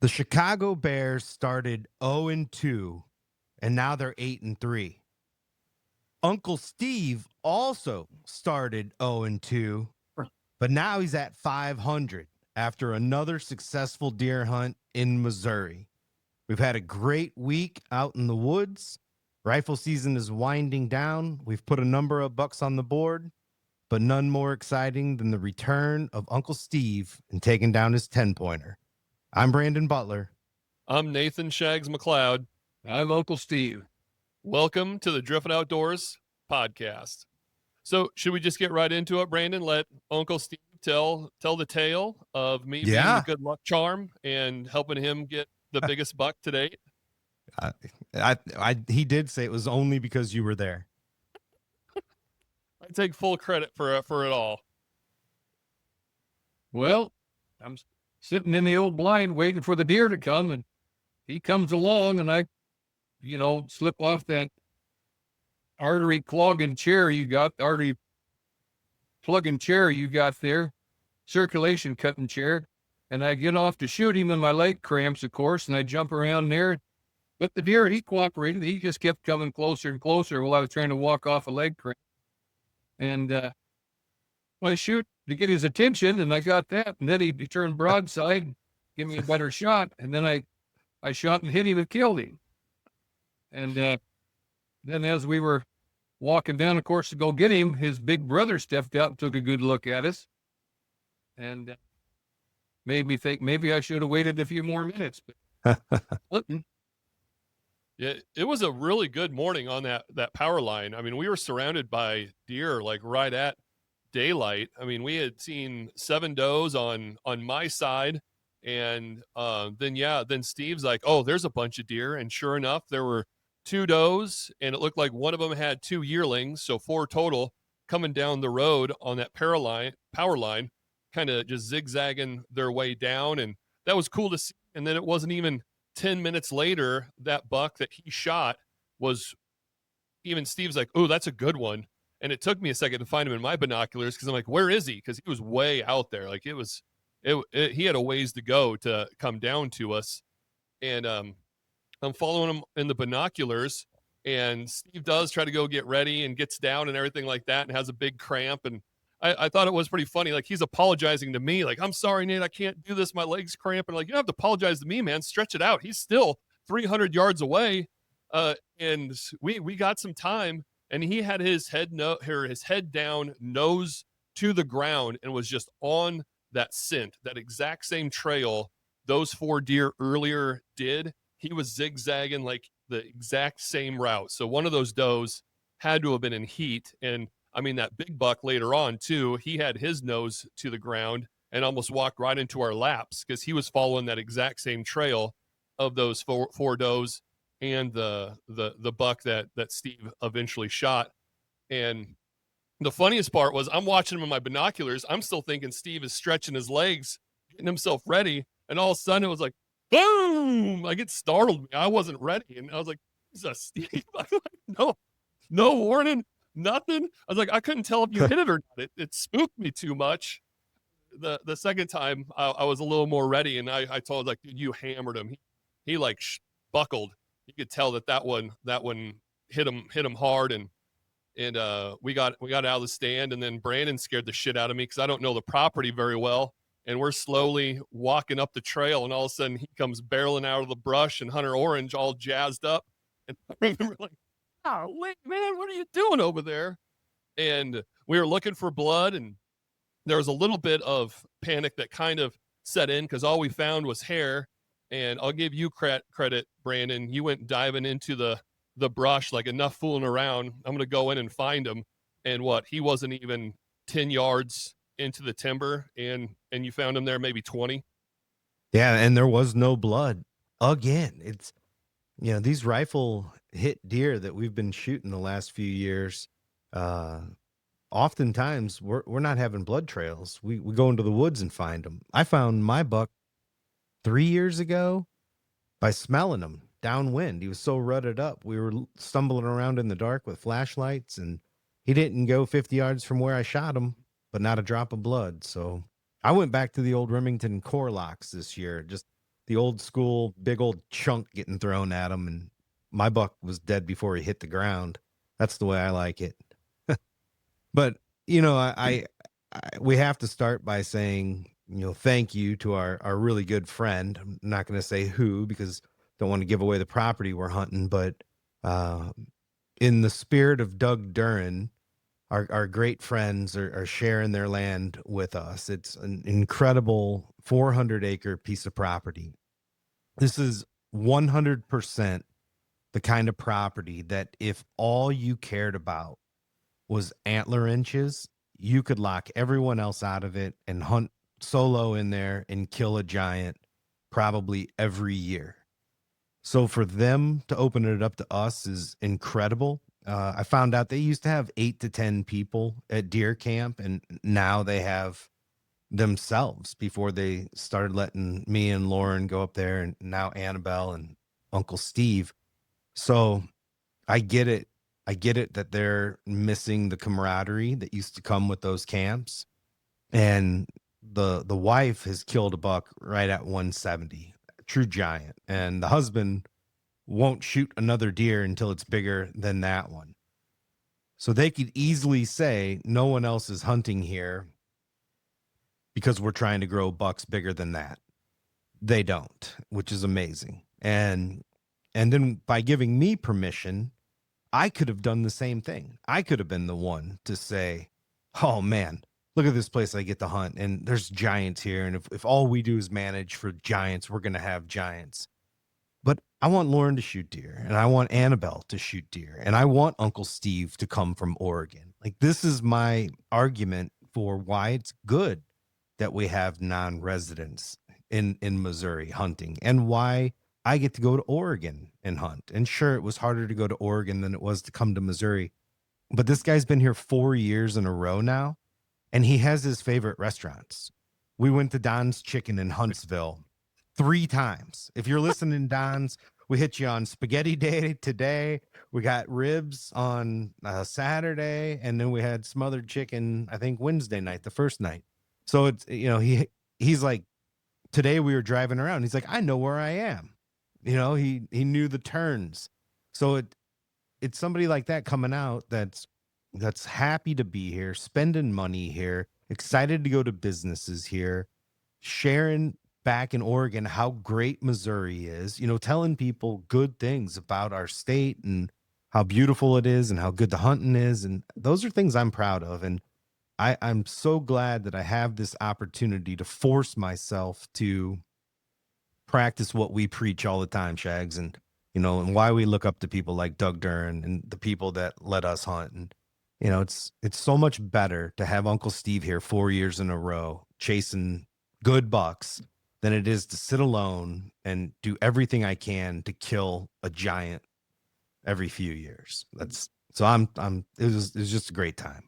The Chicago Bears started 0-2, and now they're 8-3. Uncle Steve also started 0-2, but now he's at 500 after another successful deer hunt in Missouri. We've had a great week out in the woods. Rifle season is winding down. We've put a number of bucks on the board, but none more exciting than the return of Uncle Steve and taking down his 10-pointer. I'm Brandon Butler. I'm Nathan Shags McLeod. I'm Uncle Steve. Welcome to the Drifting Outdoors podcast. So should we just get right into it, Brandon? Let Uncle Steve tell the tale of me being the good luck charm and helping him get the biggest buck to date. He did say it was only because you were there. I take full credit for it all. Well, I'm sitting in the old blind waiting for the deer to come, and he comes along, and I, slip off that artery plugging chair you got there, circulation cutting chair, and I get off to shoot him, and my leg cramps, of course, and I jump around there. But the deer, he cooperated. He just kept coming closer and closer while I was trying to walk off a leg cramp. And I shoot to get his attention, and I got that. And then he turned broadside, give me a better shot. And then I shot and hit him and killed him. And then as we were walking down, of course, to go get him, his big brother stepped out and took a good look at us. And made me think maybe I should have waited a few more minutes. But Yeah, it was a really good morning on that power line. I mean, we were surrounded by deer like right at daylight. I mean, we had seen 7 does on my side, and then Steve's like, "Oh, there's a bunch of deer," and sure enough, there were 2 does, and it looked like one of them had 2 yearlings, so 4 total coming down the road on that power line, kind of just zigzagging their way down, and that was cool to see. And then it wasn't even 10 minutes later, that buck that he shot was, even Steve's like, "Oh, that's a good one." And it took me a second to find him in my binoculars because I'm like, where is he? Because he was way out there. Like he had a ways to go to come down to us. And I'm following him in the binoculars, and Steve does try to go get ready and gets down and everything like that and has a big cramp. And I thought it was pretty funny. Like, he's apologizing to me. Like, "I'm sorry, Nate, I can't do this. My leg's cramping." Like, you don't have to apologize to me, man. Stretch it out. He's still 300 yards away. And we got some time, and he had his head down, nose to the ground, and was just on that scent, that exact same trail those 4 deer earlier did. He was zigzagging like the exact same route. So one of those does had to have been in heat. And I mean, that big buck later on too, he had his nose to the ground and almost walked right into our laps because he was following that exact same trail of those four does and the buck that Steve eventually shot. And the funniest part was, I'm watching him in my binoculars. I'm still thinking Steve is stretching his legs, getting himself ready. And all of a sudden it was like, boom! Like, it startled me. I wasn't ready. And I was like, "Jesus, Steve." I'm like, no warning, nothing. I was like, I couldn't tell if you hit it or not. It spooked me too much. The second time I was a little more ready, and I told, like, "Dude, you hammered him." He like buckled. You could tell that one hit him hard, and we got out of the stand, and then Brandon scared the shit out of me because I don't know the property very well. And we're slowly walking up the trail, and all of a sudden he comes barreling out of the brush, and Hunter Orange all jazzed up. And I remember, like, "Oh, wait, man, what are you doing over there?" And we were looking for blood, and there was a little bit of panic that kind of set in because all we found was hair. And I'll give you credit, Brandon. You went diving into the brush, like, enough fooling around. I'm going to go in and find him. And he wasn't even 10 yards into the timber, and you found him there maybe 20. Yeah, and there was no blood again. It's, these rifle hit deer that we've been shooting the last few years, oftentimes we're not having blood trails. We go into the woods and find them. I found my buck 3 years ago by smelling him downwind. He was so rutted up. We were stumbling around in the dark with flashlights, and he didn't go 50 yards from where I shot him, but not a drop of blood. So I went back to the old Remington core locks this year. Just the old school big old chunk getting thrown at him, and my buck was dead before he hit the ground. That's the way I like it. But you know, we have to start by saying, thank you to our really good friend. I'm not going to say who because don't want to give away the property we're hunting, but uh, in the spirit of Doug Duran, our great friends are sharing their land with us. It's an incredible 400-acre piece of property. This is 100% the kind of property that if all you cared about was antler inches, you could lock everyone else out of it and hunt solo in there and kill a giant probably every year. So for them to open it up to us is incredible. I found out they used to have 8 to 10 people at deer camp, and now they have themselves before they started letting me and Lauren go up there, and now Annabelle and Uncle Steve. So I get it. I get it that they're missing the camaraderie that used to come with those camps. And the wife has killed a buck right at 170, true giant. And the husband won't shoot another deer until it's bigger than that one. So they could easily say no one else is hunting here because we're trying to grow bucks bigger than that. They don't, which is amazing. And then by giving me permission, I could have done the same thing. I could have been the one to say, oh man, look at this place I get to hunt. And there's giants here. And if all we do is manage for giants, we're going to have giants. But I want Lauren to shoot deer, and I want Annabelle to shoot deer, and I want Uncle Steve to come from Oregon. Like, this is my argument for why it's good that we have non-residents in Missouri hunting, and why I get to go to Oregon and hunt. And sure, it was harder to go to Oregon than it was to come to Missouri, but this guy's been here 4 years in a row now, and he has his favorite restaurants. We went to Don's Chicken in Huntsville 3 times. If you're listening, Don's, we hit you on Spaghetti Day today. We got ribs on Saturday, and then we had smothered chicken, I think Wednesday night, the first night. So it's, he's like, today we were driving around. He's like, I know where I am. He knew the turns. So it's somebody like that coming out that's happy to be here, spending money here, excited to go to businesses here, sharing back in Oregon how great Missouri is, telling people good things about our state and how beautiful it is and how good the hunting is. And those are things I'm proud of. And I'm so glad that I have this opportunity to force myself to practice what we preach all the time, Shags, and and why we look up to people like Doug Duran and the people that let us hunt. And it's so much better to have Uncle Steve here 4 years in a row chasing good bucks than it is to sit alone and do everything I can to kill a giant every few years. It was just a great time.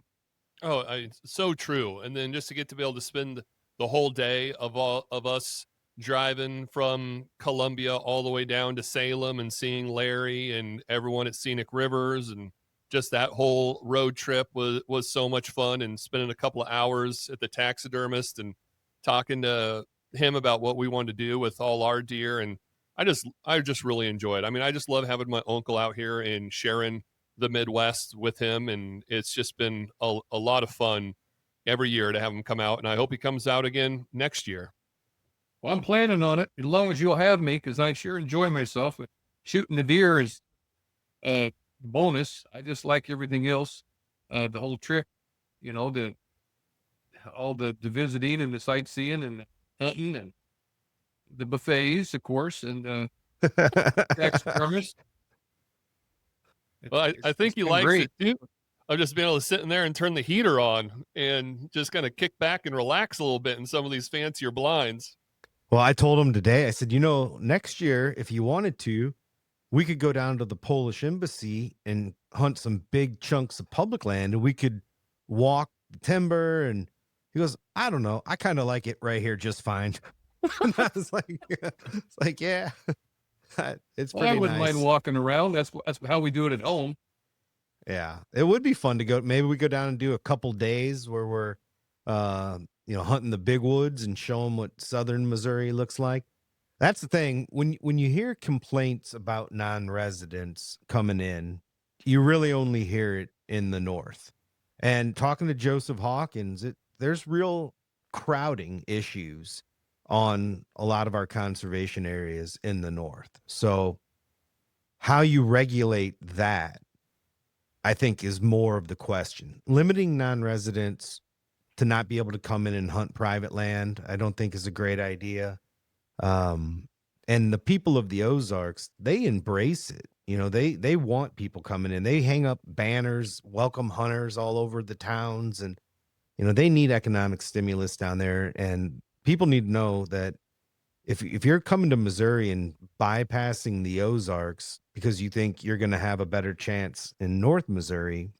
Oh, so true. And then just to get to be able to spend the whole day of all of us driving from Columbia all the way down to Salem and seeing Larry and everyone at Scenic Rivers, and just that whole road trip was so much fun, and spending a couple of hours at the taxidermist and talking to him about what we wanted to do with all our deer. And I just really enjoyed. I mean, I just love having my uncle out here and sharing the Midwest with him, and it's just been a lot of fun every year to have him come out, and I hope he comes out again next year. Well, I'm planning on it as long as you'll have me, because I sure enjoy myself. Shooting the deer is a bonus. I just like everything else, the whole trip, all the visiting and the sightseeing and the hunting and the buffets, of course, and taxidermist. Well, I think he likes it too. I'm just being able to sit in there and turn the heater on and just kind of kick back and relax a little bit in some of these fancier blinds. Well, I told him today, I said, next year, if you wanted to, we could go down to the Polish embassy and hunt some big chunks of public land, and we could walk the timber. And he goes, I don't know. I kind of like it right here just fine. And I was like, yeah, it's pretty nice. I wouldn't mind walking around. That's how we do it at home. Yeah, it would be fun to go. Maybe we go down and do a couple days where we're, hunting the big woods and show them what southern Missouri looks like. That's the thing. When you hear complaints about non-residents coming in, you really only hear it in the north. And talking to Joseph Hawkins, there's real crowding issues on a lot of our conservation areas in the north. So how you regulate that, I think, is more of the question. Limiting non-residents to not be able to come in and hunt private land, I don't think is a great idea. Um, and the people of the Ozarks, they embrace it. You know, they want people coming in. They hang up banners, welcome hunters all over the towns, and you know, they need economic stimulus down there. And people need to know that if you're coming to Missouri and bypassing the Ozarks because you think you're going to have a better chance in North Missouri,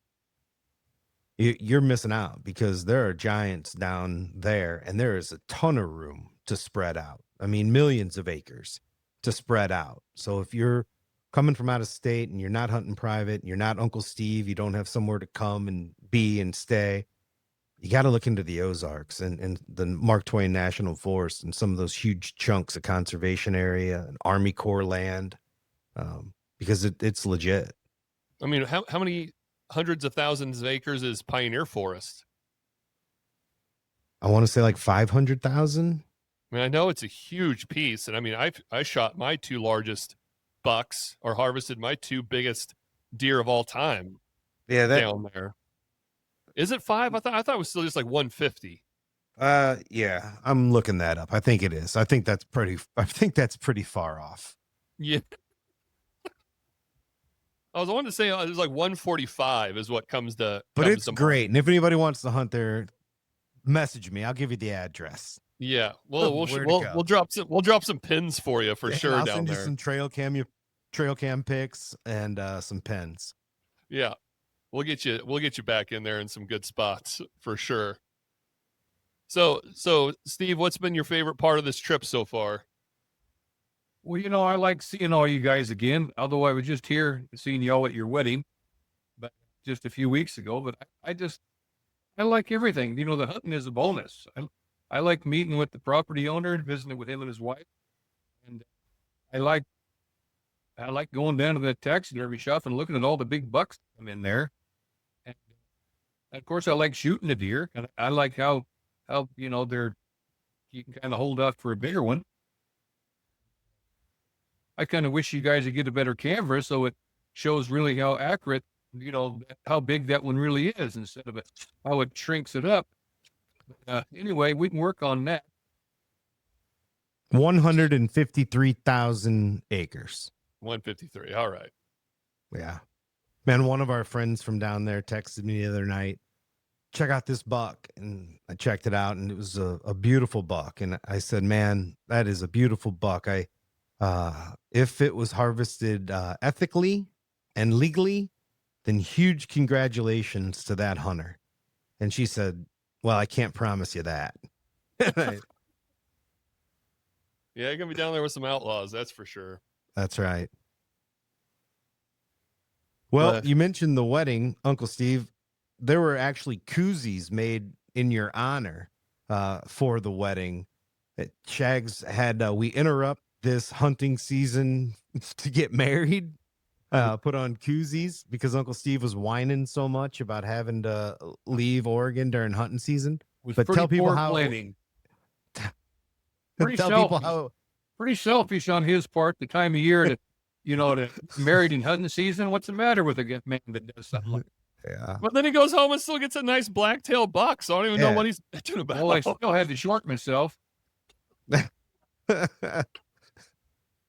you're missing out because there are giants down there and there is a ton of room to spread out. I mean, millions of acres to spread out. So if you're coming from out of state and you're not hunting private, and you're not Uncle Steve, you don't have somewhere to come and be and stay, you got to look into the Ozarks and the Mark Twain National Forest and some of those huge chunks of conservation area and Army Corps land, because it's legit. I mean, how many hundreds of thousands of acres is Pioneer Forest? I want to say like 500,000. I mean, I know it's a huge piece, and I mean, I shot my 2 largest bucks or harvested my 2 biggest deer of all time Yeah, down there. Is it 5? I thought it was still just like 150. Yeah, I'm looking that up. I think it is. I think that's pretty far off. Yeah. I wanted to say it was like 145 is what comes to. But comes it's to great. mind. And if anybody wants to hunt there, message me. I'll give you the address. Yeah, we'll Where to go. we'll drop some pins for you for Yeah, sure I'll down send you there. some trail cam pics and some pins. Yeah, we'll get you back in there in some good spots for sure. So Steve, what's been your favorite part of this trip so far? Well, you know, I like seeing all you guys again, although I was just here seeing y'all at your wedding, but just a few weeks ago. But I like everything. You know, the hunting is a bonus. I like meeting with the property owner and visiting with him and his wife. And I like going down to the taxidermy shop and looking at all the big bucks that come in there. And of course, I like shooting a deer, and I like how you know you can kind of hold off for a bigger one. I kind of wish you guys would get a better camera so it shows really how accurate, you know, how big that one really is instead of how it shrinks it up. Anyway, we can work on that. 153,000 acres. 153. All right. Yeah. Man, one of our friends from down there texted me the other night, check out this buck. And I checked it out and it was a beautiful buck. And I said, man, that is a beautiful buck. If it was harvested ethically and legally, then huge congratulations to that hunter. And she said, well, I can't promise you that. Yeah, you're gonna be down there with some outlaws, that's for sure. That's right. Well, you mentioned the wedding, Uncle Steve. There were actually koozies made in your honor for the wedding. Shags had we interrupt this hunting season to get married, put on koozies because Uncle Steve was whining so much about having to leave Oregon during hunting season. But tell people how planning. Pretty selfish on his part. The time of year to, you know, to married in hunting season. What's the matter with a man that does something like that? Yeah. But then he goes home and still gets a nice blacktail buck. So I don't even know what he's bitching about. Well, I still had to short myself.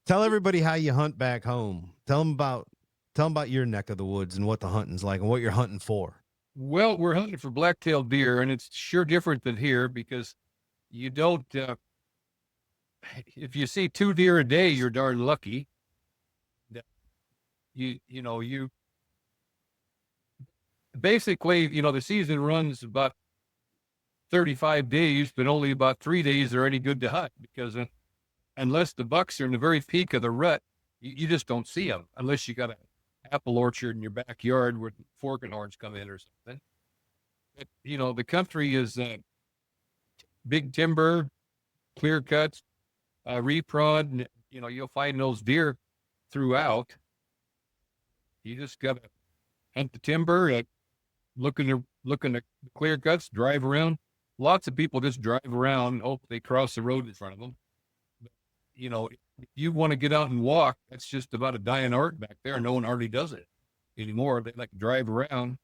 Tell everybody how you hunt back home. Tell them about your neck of the woods and what the hunting's like and what you're hunting for. Well, we're hunting for black-tailed deer, and it's sure different than here because you don't. If you see 2 deer a day, you're darn lucky. You basically, you know, the season runs about 35 days, but only about 3 days are any good to hunt because unless the bucks are in the very peak of the rut, you just don't see them unless you got an apple orchard in your backyard where forking horns come in or something. But, you know, the country is big timber, clear cuts, reprod, and, you'll find those deer throughout. You just got to hunt the timber, look in the clear cuts, drive around. Lots of people just drive around, hope they cross the road in front of them. But, if you want to get out and walk, that's just about a dying art back there. No one hardly does it anymore. They like to drive around.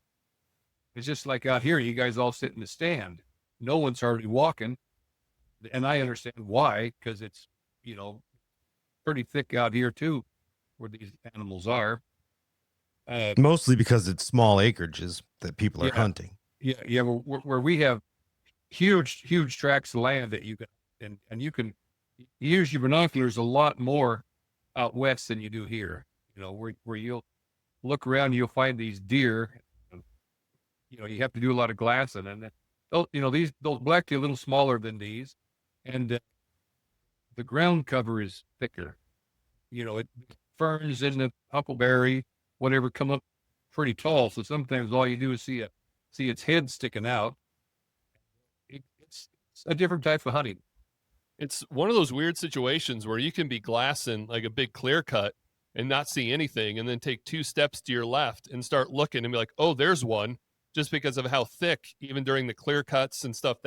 It's just like out here, you guys all sit in the stand. No one's hardly walking. And I understand why, because it's, pretty thick out here too, where these animals are. Mostly because it's small acreages that people are hunting. Yeah. Where we have huge tracts of land that you can, and you can use your binoculars a lot more out west than you do here. Where you'll look around, you'll find these deer. You have to do a lot of glassing, and those blacktail a little smaller than these, and the ground cover is thicker. Ferns and the huckleberry, whatever, come up pretty tall. So sometimes all you do is see its head sticking out. It's a different type of hunting. It's one of those weird situations where you can be glassing like a big clear cut and not see anything, and then take 2 steps to your left and start looking and be like, oh, there's one, just because of how thick, even during the clear cuts and stuff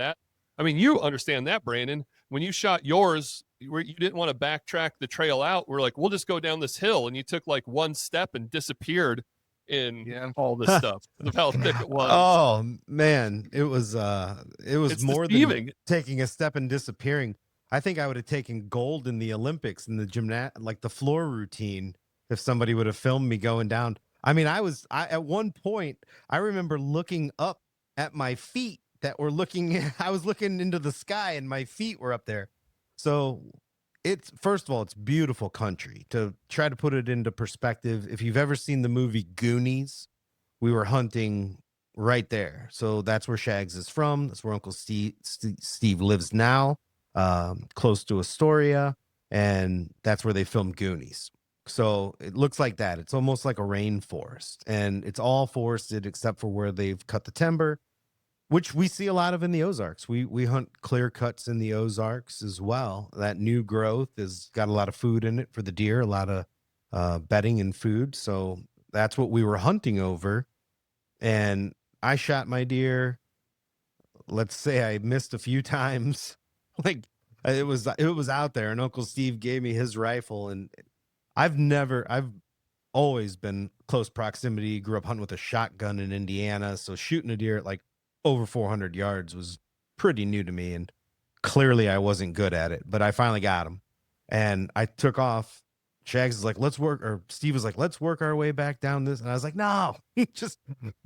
you understand that, Brandon. When you shot yours, where you didn't want to backtrack the trail out, we're like, we'll just go down this hill, and you took like 1 step and disappeared in all this stuff of how thick it was. Oh man, it was It's more deceiving. than taking a step and disappearing. I think I would have taken gold in the Olympics in the like the floor routine, if somebody would have filmed me going down. I mean, I at one point, I remember looking up at my feet that were looking, I was looking into the sky and my feet were up there. So first of all, it's beautiful country. To try to put it into perspective, if you've ever seen the movie Goonies, we were hunting right there. So that's where Shags is from. That's where Uncle Steve lives now, close to Astoria. And that's where they filmed Goonies. So it looks like that. It's almost like a rainforest, and it's all forested except for where they've cut the timber, which we see a lot of in the Ozarks. We hunt clear cuts in the Ozarks as well. That new growth has got a lot of food in it for the deer, a lot of bedding and food. So that's what we were hunting over. And I shot my deer. Let's say I missed a few times. Like it was out there, and Uncle Steve gave me his rifle, and I've always been close proximity, grew up hunting with a shotgun in Indiana. So shooting a deer at like over 400 yards was pretty new to me. And clearly I wasn't good at it, but I finally got him and I took off. Shags is like, Steve was like, let's work our way back down this. And I was like, no, he just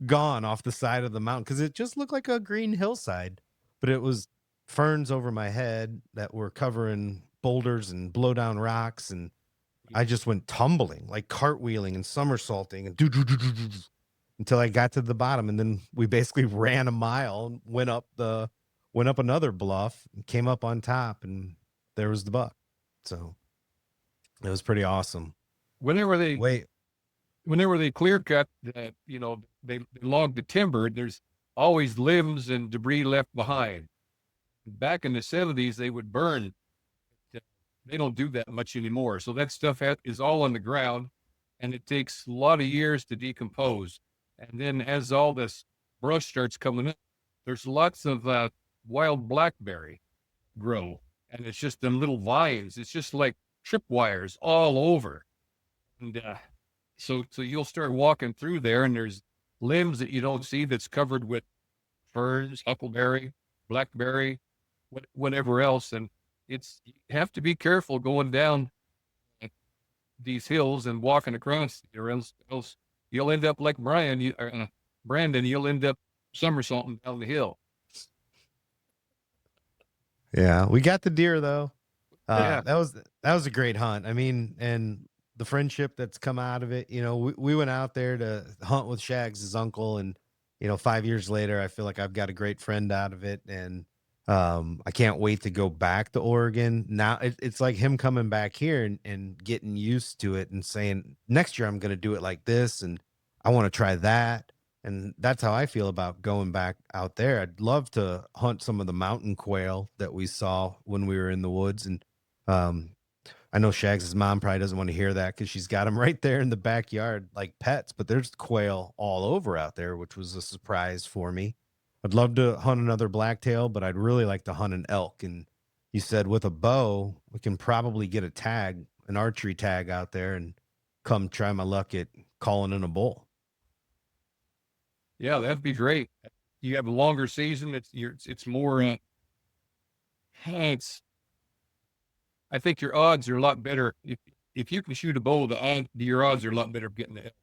gone off the side of the mountain. Cause it just looked like a green hillside, but it was ferns over my head that were covering boulders and blow down rocks. And I just went tumbling, like cartwheeling and somersaulting and until I got to the bottom. And then we basically ran a mile and went up another bluff and came up on top, and there was the buck. So it was pretty awesome. Whenever they clear cut, they log the timber, there's always limbs and debris left behind. Back in the 70s, they would burn. They don't do that much anymore. So that stuff is all on the ground, and it takes a lot of years to decompose. And then as all this brush starts coming up, there's lots of wild blackberry grow. And it's just them little vines. It's just like tripwires all over. And so you'll start walking through there, and there's limbs that you don't see that's covered with ferns, huckleberry, blackberry, whatever else. And you have to be careful going down these hills and walking across, or else you'll end up like Brandon, you'll end up somersaulting down the hill. Yeah, we got the deer though. Yeah. That was a great hunt. I mean, and the friendship that's come out of it, we went out there to hunt with Shags' uncle, and 5 years later, I feel like I've got a great friend out of it, and I can't wait to go back to Oregon. Now it's like him coming back here and getting used to it and saying, next year I'm going to do it like this, and I want to try that. And that's how I feel about going back out there. I'd love to hunt some of the mountain quail that we saw when we were in the woods. And I know Shags' mom probably doesn't want to hear that because she's got them right there in the backyard like pets, but there's quail all over out there, which was a surprise for me. I'd love to hunt another blacktail, but I'd really like to hunt an elk. And you said with a bow, we can probably get a tag, an archery tag out there and come try my luck at calling in a bull. Yeah, that'd be great. You have a longer season. It's more. It's. I think your odds are a lot better if you can shoot a bow. Your odds are a lot better of getting the elk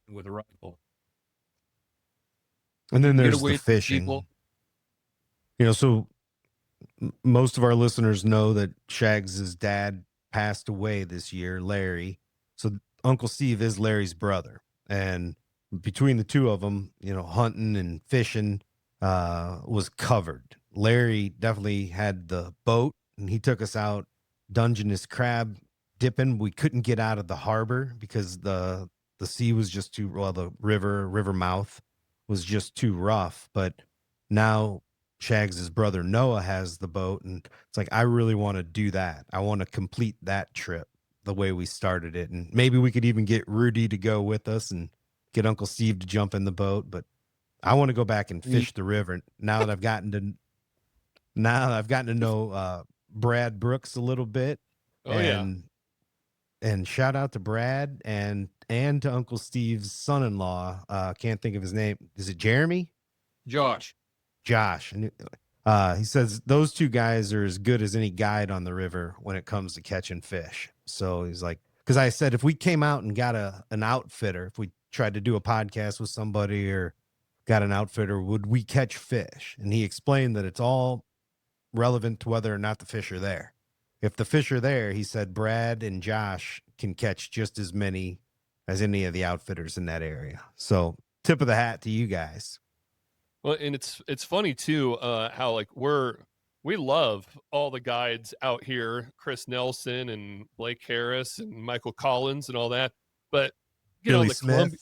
with a rifle. And then Get there's away the from fishing. people. So most of our listeners know that Shags' dad passed away this year, Larry. So Uncle Steve is Larry's brother. And between the two of them, hunting and fishing was covered. Larry definitely had the boat and he took us out Dungeness crab dipping. We couldn't get out of the harbor because the sea was just too, well, the river mouth was just too rough. But now Shags' brother Noah has the boat, and it's like I really want to do that. I want to complete that trip the way we started it, and maybe we could even get Rudy to go with us and get Uncle Steve to jump in the boat. But I want to go back and fish the river now that I've gotten to know Brad Brooks a little bit, Oh yeah. and shout out to Brad and to Uncle Steve's son-in-law. Can't think of his name. Is it Jeremy? Josh. Josh. And he says those two guys are as good as any guide on the river when it comes to catching fish. So he's like, because I said if we came out and got an outfitter, if we tried to do a podcast with somebody or got an outfitter, would we catch fish? And he explained that it's all relevant to whether or not the fish are there. If the fish are there, he said Brad and Josh can catch just as many as any of the outfitters in that area. So tip of the hat to you guys. Well, and it's funny too, how like we love all the guides out here, Chris Nelson and Blake Harris and Michael Collins and all that. But get on Billy the Smith. Columbia,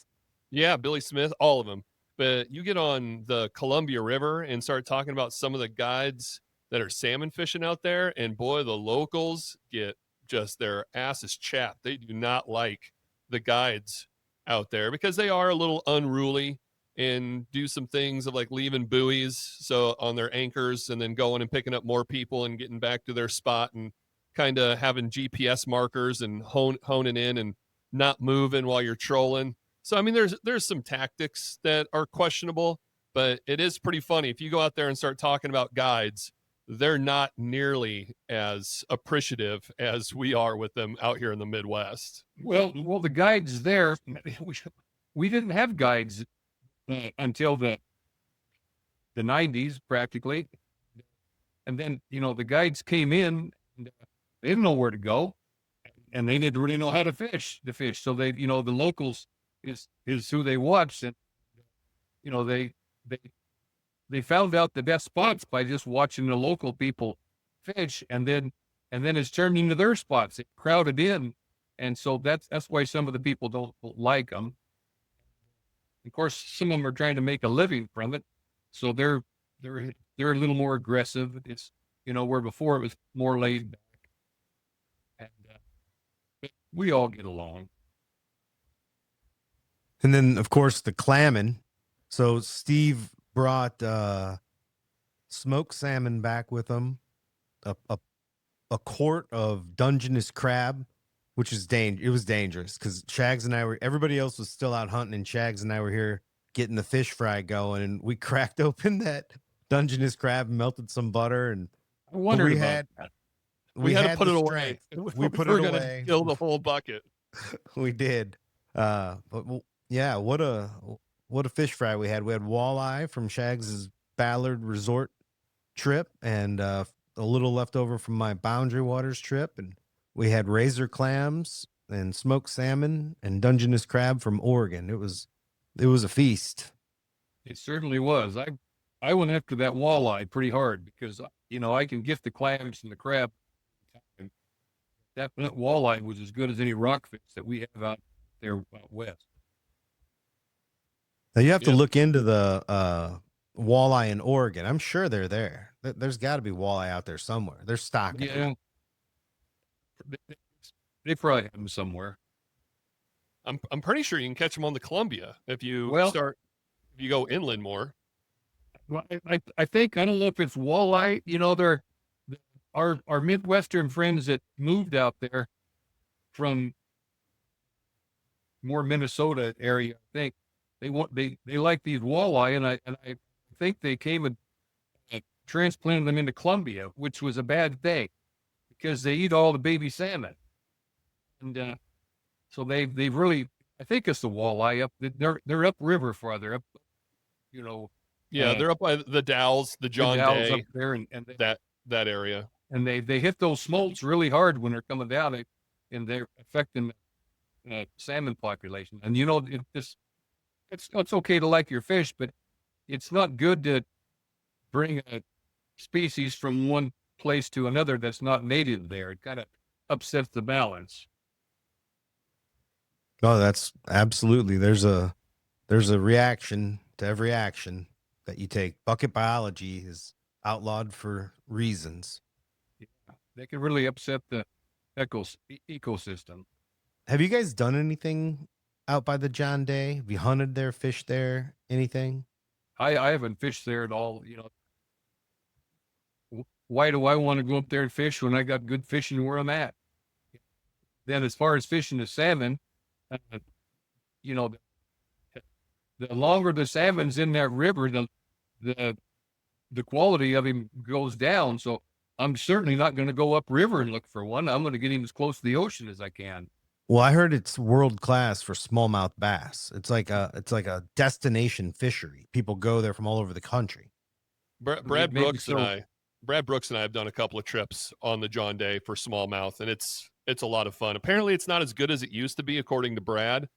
yeah, Billy Smith, all of them. But you get on the Columbia River and start talking about some of the guides that are salmon fishing out there, and boy, the locals get just their asses chapped. They do not like the guides out there because they are a little unruly and do some things of like leaving buoys so on their anchors and then going and picking up more people and getting back to their spot and kind of having GPS markers and honing in and not moving while you're trolling. So I mean there's some tactics that are questionable, but it is pretty funny if you go out there and start talking about guides, they're not nearly as appreciative as we are with them out here in the Midwest. Well, the guides there, we didn't have guides until the 90s practically. And then, the guides came in, and, they didn't know where to go and they didn't really know how to fish the fish. So they, the locals is who they watched. And, they found out the best spots by just watching the local people fish. And then it's turned into their spots. It crowded in. And so that's why some of the people don't like them. Of course, some of them are trying to make a living from it, so they're a little more aggressive. It's where before it was more laid back, and but we all get along. And then, of course, the clamming. So Steve brought smoked salmon back with him, a quart of Dungeness crab, which is it was dangerous because Shags and I everybody else was still out hunting, and Shags and I were here getting the fish fry going, and we cracked open that Dungeness crab, melted some butter, and I wondered we about had that. We had to put the it away. strength. We put We're it gonna away. kill the whole bucket. We did. Yeah, what a fish fry we had. We had walleye from Shags's Ballard Resort trip, and a little left over from my Boundary Waters trip, and we had razor clams and smoked salmon and Dungeness crab from Oregon. It was a feast. It certainly was. I went after that walleye pretty hard because I can gift the clams and the crab. And that walleye was as good as any rockfish that we have out there out west. Now you have to look into the walleye in Oregon. I'm sure they're there. There's got to be walleye out there somewhere. They're stocking. Yeah. they probably have them somewhere. I'm pretty sure you can catch them on the Columbia if you Well, if you go inland more. Well, I think, I don't know if it's walleye. They're our Midwestern friends that moved out there from more Minnesota area. I think they like these walleye, and I think they came and transplanted them into Columbia, which was a bad thing because they eat all the baby salmon, and so they've really, I think it's the walleye up. They're upriver farther up, you know, Yeah, they're up by the Dalles, the John Dalles Day, up there, and that area. and they hit those smolts really hard when they're coming down, and they're affecting salmon population. And it's okay to like your fish, but it's not good to bring a species from one place to another that's not native there. It kind of upsets the balance. Oh, that's absolutely. There's a reaction to every action that you take. Bucket biology is outlawed for reasons. Yeah, they can really upset the ecosystem. Have you guys done anything out by the John Day? Have you hunted there, fished there, anything? I haven't fished there at all. Why do I want to go up there and fish when I got good fishing where I'm at? Then, as far as fishing the salmon, uh, you know, the longer the salmon's in that river, the quality of him goes down. So I'm certainly not going to go upriver and look for one. I'm going to get him as close to the ocean as I can. Well, I heard it's world class for smallmouth bass. It's like a destination fishery. People go there from all over the country. Brad Maybe Brooks so. Brad Brooks and I have done a couple of trips on the John Day for smallmouth, and it's a lot of fun. Apparently, it's not as good as it used to be, according to Brad,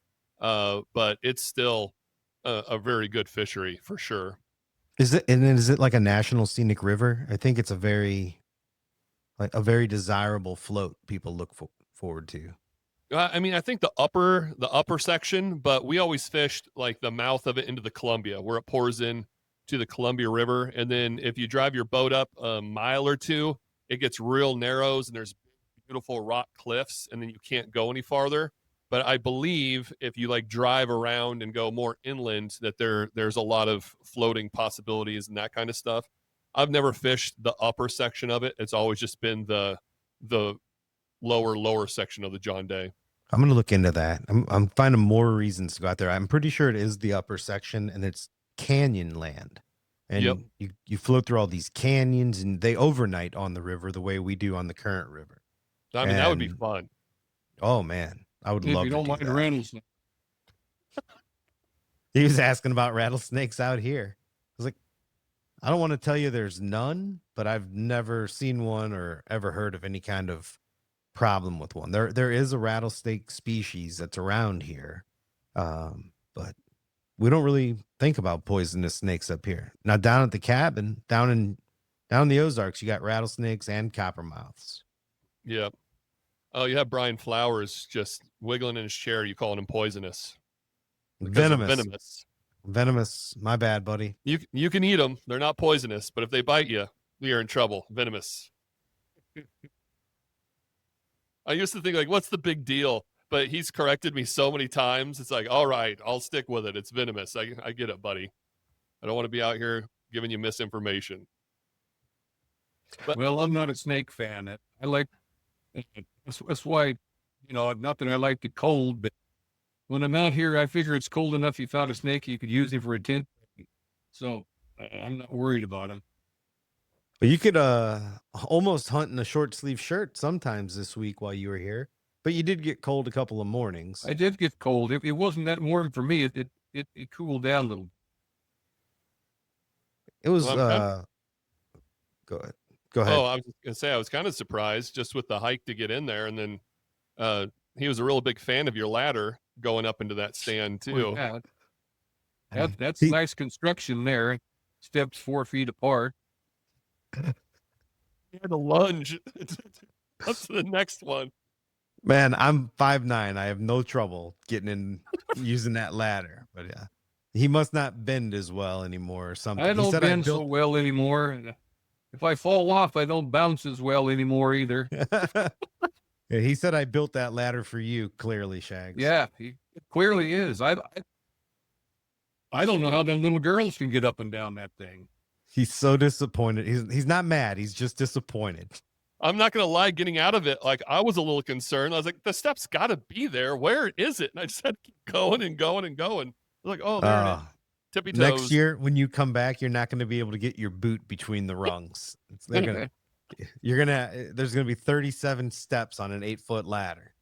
but it's still a very good fishery for sure. Is it like a national scenic river? I think it's a very desirable float people look forward to. I mean, I think the upper section, but we always fished like the mouth of it into the Columbia, where it pours in to the Columbia River. And then if you drive your boat up a mile or two, it gets real narrows and there's beautiful rock cliffs, and then you can't go any farther. But I believe if you like drive around and go more inland, that there's a lot of floating possibilities and that kind of stuff. I've never fished the upper section of it. It's always just been the lower section of the John Day. I'm gonna look into that. I'm finding more reasons to go out there. I'm pretty sure it is the upper section, and it's canyon land. And Yep. you float through all these canyons, and they overnight on the river the way we do on the current river. I mean, that would be And- fun. Oh man, I would If love you to don't do mind that. rattlesnakes. He was asking about rattlesnakes out here. I was like, I don't want to tell you there's none, but I've never seen one or ever heard of any kind of problem with one. There is a rattlesnake species that's around here, but we don't really think about poisonous snakes up here. Now down at the cabin, down in the Ozarks, you got rattlesnakes and coppermouths. Yeah. Oh, you have Brian Flowers just wiggling in his chair. You calling him poisonous? Because they're Venomous. Venomous. My bad, buddy. You can eat them. They're not poisonous, but if they bite you, you're in trouble. Venomous. I used to think like, what's the big deal? But he's corrected me so many times. It's like, all right, I'll stick with it. It's venomous. I get it, buddy. I don't want to be out here giving you misinformation. But- Well, I'm not a snake fan. I like, that's why, not that I like the cold, but when I'm out here, I figure it's cold enough. You found a snake, you could use him for a tent. So I'm not worried about him. But you could almost hunt in a short sleeve shirt sometimes this week while you were here. But you did get cold a couple of mornings. I did get cold. It wasn't that warm for me. It cooled down a little. It was Well, go ahead. Go ahead. Oh, I was gonna say I was kind of surprised just with the hike to get in there, and then he was a real big fan of your ladder going up into that stand too. Well, yeah. That's He- nice construction there. Steps 4 feet apart. He had a lunge up to the next one. Man, I'm 5'9". I have no trouble getting in using that ladder. But yeah, he must not bend as well anymore or something. I He don't said bend so well anymore. If I fall off, I don't bounce as well anymore either. Yeah, he said I built that ladder for you, clearly, Shags. Yeah, he clearly is. I don't know how them little girls can get up and down that thing. He's so disappointed. He's not mad. He's just disappointed. I'm not going to lie, getting out of it, like I was a little concerned. I was like, the step's got to be there. Where is it? And I just had to keep going and going and going. I was like, oh, there it is. Tippy toes. Next year, when you come back, you're not going to be able to get your boot between the rungs. There's going to be 37 steps on an 8-foot ladder.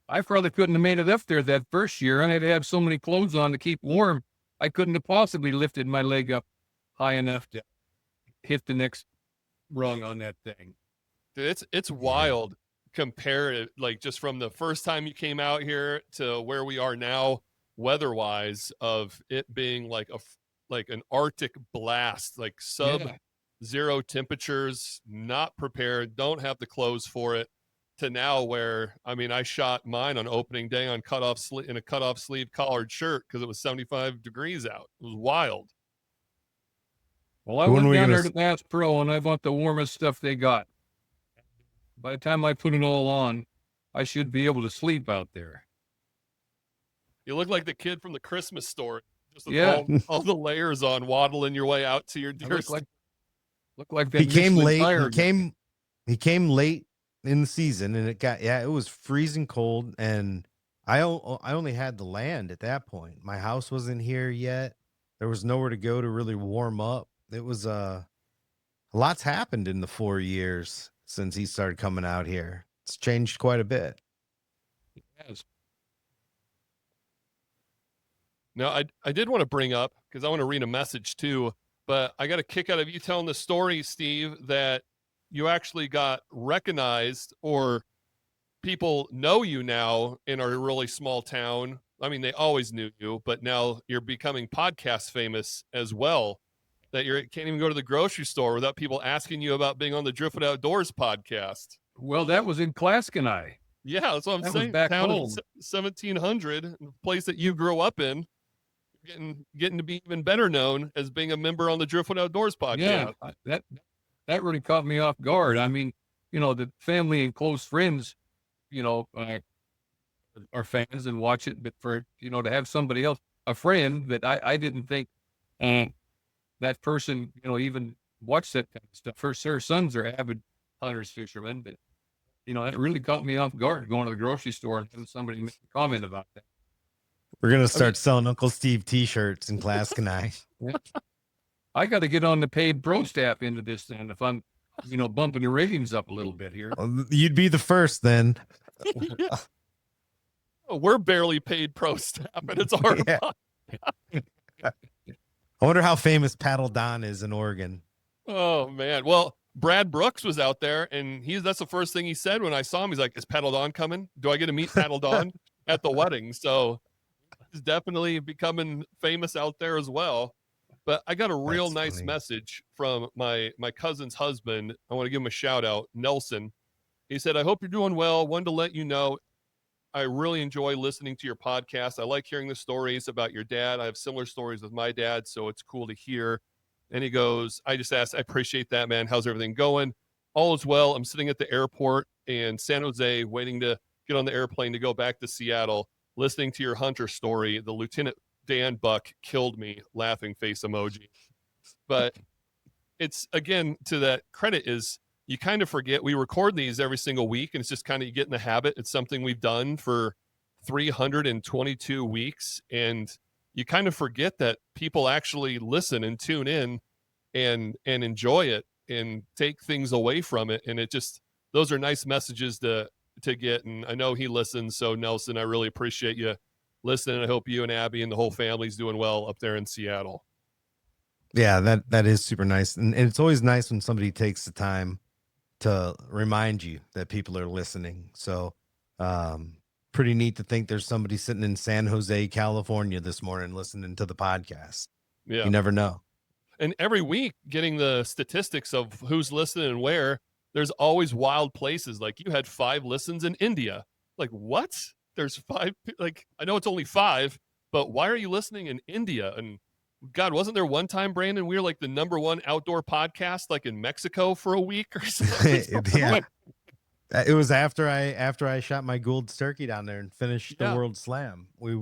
I probably couldn't have made it up there that first year. I had to have so many clothes on to keep warm. I couldn't have possibly lifted my leg up high enough to hit the next rung on that thing. Dude, it's wild compared, like just from the first time you came out here to where we are now, weather-wise, of it being like an Arctic blast, like sub-zero temperatures, not prepared, don't have the clothes for it, to now where, I mean, I shot mine on opening day on in a cutoff sleeve collared shirt because it was 75 degrees out. It was wild. Well, I went down there to Bass Pro and I bought the warmest stuff they got. By the time I put it all on, I should be able to sleep out there. You look like the kid from the Christmas story. Just with all the layers on, waddling your way out to your deer. Look like that. He came late. He came late in the season, and it was freezing cold, and I only had the land at that point. My house wasn't here yet. There was nowhere to go to really warm up. It was a lot's happened in the 4 years since he started coming out here. It's changed quite a bit. It has. Now, I did want to bring up, because I want to read a message too, but I got a kick out of you telling the story, Steve, that you actually got recognized, or people know you now in our really small town. I mean, they always knew you, but now you're becoming podcast famous as well, that you can't even go to the grocery store without people asking you about being on the Driftwood Outdoors podcast. Well, that was in Claskeneye. Yeah, that's what I'm saying. Back town home. 1700, a place that you grew up in, getting to be even better known as being a member on the Driftwood Outdoors podcast. Yeah, that really caught me off guard. I mean, the family and close friends, are fans and watch it, but for, to have somebody else, a friend that I didn't think that person, even watched that kind of stuff. First, their sons are avid hunters, fishermen, but, that really caught me off guard going to the grocery store and having somebody make a comment about that. We're going to start selling Uncle Steve t-shirts in Claskeneye. I got to get on the paid pro staff into this then if I'm, bumping the ratings up a little bit here. Well, you'd be the first then. We're barely paid pro staff, and it's our I wonder how famous Paddle Don is in Oregon. Oh, man. Well, Brad Brooks was out there, and that's the first thing he said when I saw him. He's like, is Paddle Don coming? Do I get to meet Paddle Don at the wedding? So he's definitely becoming famous out there as well. But I got a real nice message from my cousin's husband. I want to give him a shout out, Nelson. He said, I hope you're doing well. Wanted to let you know I really enjoy listening to your podcast. I like hearing the stories about your dad. I have similar stories with my dad, so it's cool to hear. And he goes, I just asked, I appreciate that, man. How's everything going? All is well. I'm sitting at the airport in San Jose waiting to get on the airplane to go back to Seattle, listening to your hunter story. The Lieutenant Dan Buck killed me, laughing face emoji. But it's, again, to that credit is you kind of forget we record these every single week, and it's just kind of you get in the habit. It's something we've done for 322 weeks, and you kind of forget that people actually listen and tune in and enjoy it and take things away from it. And it just, those are nice messages to get. And I know he listens. So Nelson, I really appreciate you listening. I hope you and Abby and the whole family's doing well up there in Seattle. Yeah, that is super nice. And it's always nice when somebody takes the time to remind you that people are listening. So, pretty neat to think there's somebody sitting in San Jose, California this morning listening to the podcast. Yeah. You never know. And every week getting the statistics of who's listening and where, there's always wild places. Like you had 5 listens in India. Like what? There's 5. Like, I know it's only 5, but why are you listening in India? And God, wasn't there one time, Brandon, we were like the #1 outdoor podcast, like in Mexico for a week or something? Yeah. It was after I shot my Gould's turkey down there and finished the Yeah. World Slam. We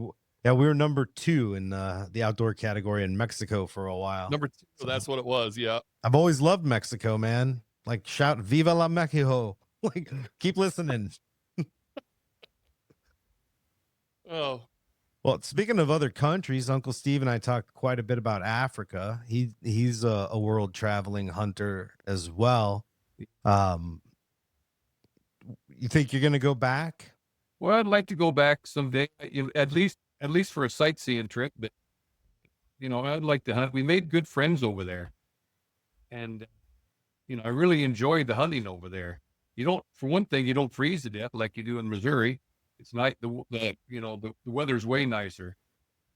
were number 2 in the outdoor category in Mexico for a while. Number 2, So that's what it was. Yeah. I've always loved Mexico, man. Like shout Viva la Mexico. Like keep listening. Oh, Well, speaking of other countries, Uncle Steve and I talked quite a bit about Africa. He's a world traveling hunter as well. Um, you think you're gonna go back? Well, I'd like to go back someday, at least for a sightseeing trip. But I'd like to hunt. We made good friends over there, and I really enjoyed the hunting over there. For one thing, you don't freeze to death like you do in Missouri. It's not the weather's way nicer,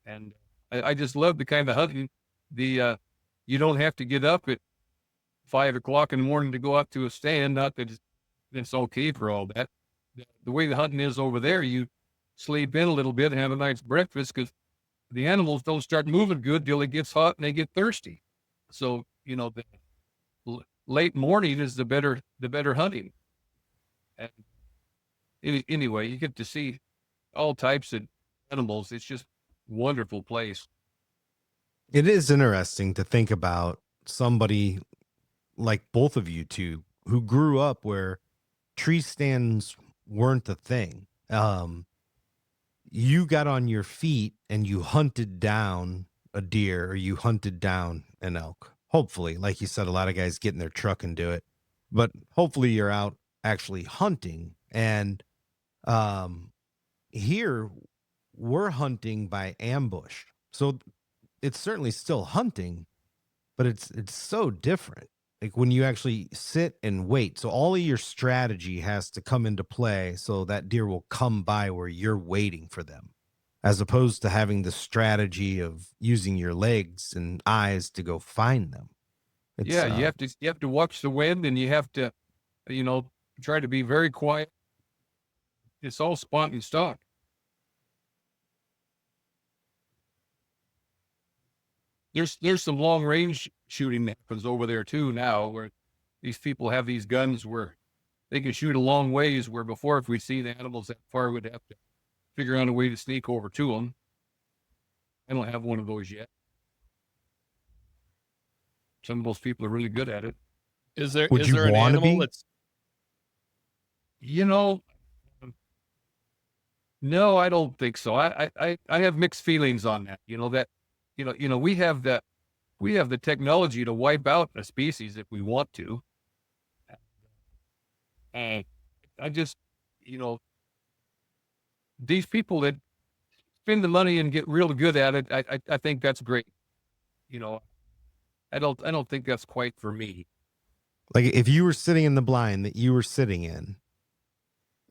and I just love the kind of hunting. You don't have to get up at 5 o'clock in the morning to go up to a stand. Not that it's okay for all that. The way the hunting is over there, you sleep in a little bit and have a nice breakfast because the animals don't start moving good till it gets hot and they get thirsty. So the late morning is the better hunting. And anyway, you get to see all types of animals. It's just a wonderful place. It is interesting to think about somebody like both of you two who grew up where tree stands weren't the thing. You got on your feet and you hunted down a deer or you hunted down an elk. Hopefully, like you said, a lot of guys get in their truck and do it, but hopefully you're out actually hunting. And here we're hunting by ambush. So it's certainly still hunting, but it's so different. Like when you actually sit and wait. So all of your strategy has to come into play so that deer will come by where you're waiting for them, as opposed to having the strategy of using your legs and eyes to go find them. It's Yeah, you have to watch the wind and you have to, try to be very quiet. It's all spot and stock. There's some long range shooting that happens over there too now, where these people have these guns where they can shoot a long ways. Where before, if we see the animals that far, we'd have to figure out a way to sneak over to them. I don't have one of those yet. Some of those people are really good at it. Would is you there an wanna animal be? that's No, I don't think so. I have mixed feelings on that. We have the technology to wipe out a species if we want to. And I just, these people that spend the money and get real good at it, I think that's great. I don't think that's quite for me. Like if you were sitting in the blind that you were sitting in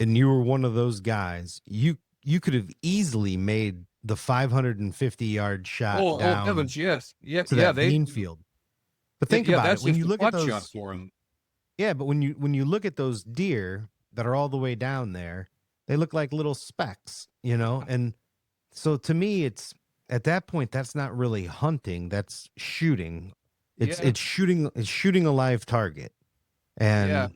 and you were one of those guys, you could have easily made the 550-yard shot Oh down heavens, yes, yeah, to that bean field. But think about that's it. When just you a look at pot shot those, for them. yeah, but when you look at those deer that are all the way down there, they look like little specks, And so to me, it's at that point, that's not really hunting, that's shooting. It's Yeah, it's shooting a live target. yeah,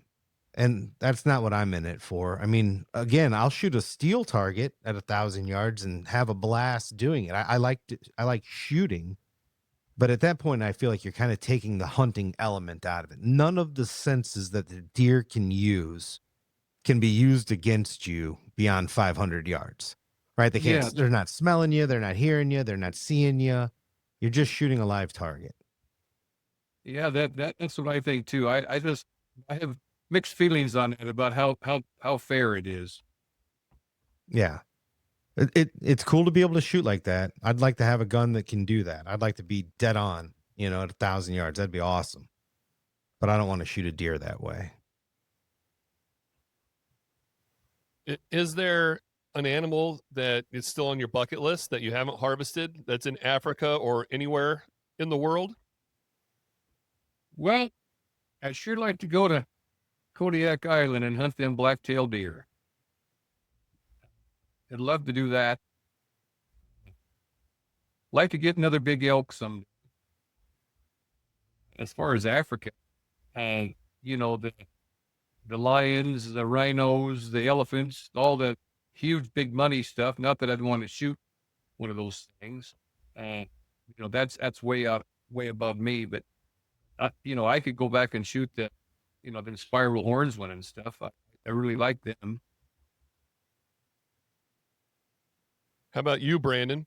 And that's not what I'm in it for. I mean, again, I'll shoot a steel target at 1,000 yards and have a blast doing it. I like shooting, but at that point, I feel like you're kind of taking the hunting element out of it. None of the senses that the deer can use can be used against you beyond 500 yards, right? They can't. yeah, They're not smelling you. They're not hearing you. They're not seeing you. You're just shooting a live target. yeah. That's what I think too. I have mixed feelings on it about how fair it is. Yeah. It's cool to be able to shoot like that. I'd like to have a gun that can do that. I'd like to be dead on, at 1,000 yards. That'd be awesome. But I don't want to shoot a deer that way. is there an animal that is still on your bucket list that you haven't harvested that's in Africa or anywhere in the world? Well, I'd sure like to go to Kodiak Island and hunt them black-tailed deer. I'd love to do that. Like to get another big elk some. As far as Africa, the the lions, the rhinos, the elephants, all the huge big money stuff. Not that I'd want to shoot one of those things. That's way up, way above me. But I could go back and shoot the spiral horns one and stuff. I really like them. How about you, Brandon?